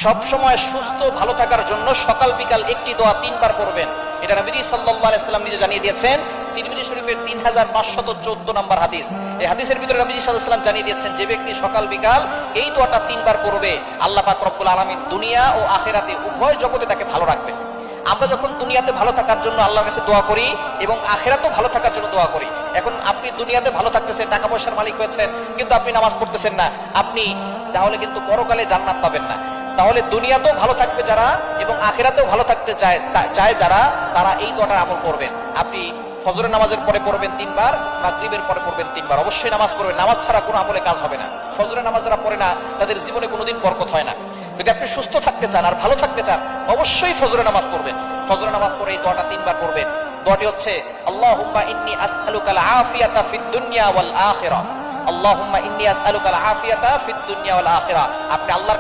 সব সময় সুস্থ ভালো থাকার জন্য সকাল বিকাল একটি দোয়া 3 বার পড়বেন। এটা নবীজি সাল্লাল্লাহু আলাইহি সাল্লাম নিজে জানিয়ে দিয়েছেন। তিরমিজি শরীফের 3514 নম্বর হাদিস। এই হাদিসের ভিতরে নবীজি সাল্লাল্লাহু আলাইহি সাল্লাম জানিয়ে দিয়েছেন, যে ব্যক্তি সকাল বিকাল এই দোয়াটা 3 বার পড়বে, আল্লাহ পাক রব্বুল আলামিন দুনিয়া ও আখিরাতে উভয় জগতে তাকে ভালো রাখবেন। আমরা যখন দুনিয়াতে ভালো থাকার জন্য আল্লাহর কাছে দোয়া করি এবং আখিরাতেও ভালো থাকার জন্য দোয়া করি। এখন আপনি দুনিয়াতে ভালো থাকতেছেন, টাকা পয়সার মালিক হয়েছেন, কিন্তু আপনি নামাজ পড়তেছেন না, আপনি তাহলে কিন্তু পরকালে জান্নাত পাবেন না। তাহলে দুনিয়াতেও ভালো থাকবে যারা এবং আখিরাতেও ভালো থাকতে চায় যারা, তারা এই দোয়াটার আমল করবেন। আপনি ফজরের নামাজের পরে পড়বেন 3 বার, মাগরিবের পরে পড়বেন 3 বার। অবশ্যই নামাজ পড়বেন, নামাজ ছাড়া কোনো আমলে কাজ হবে না। ফজরের নামাজ যারা পড়ে না তাদের জীবনে কোনোদিন বরকত হয় না। যদি আপনি সুস্থ থাকতে চান আর ভালো থাকতে চান, অবশ্যই ফজরের নামাজ পড়বেন। ফজরের নামাজ পড়ে এই দোয়াটা 3 বার পড়বেন। দোয়াটি হচ্ছে আল্লাহুম্মা ইন্নী আসআলুকাল আফিয়াতা ফিদ দুনিয়া ওয়াল আখিরাহ। আল্লাহুম্মা ইন্নী আসআলুকাল আফিয়াতা ফিদ দুনিয়া ওয়াল আখিরাহ। আপনি আল্লাহর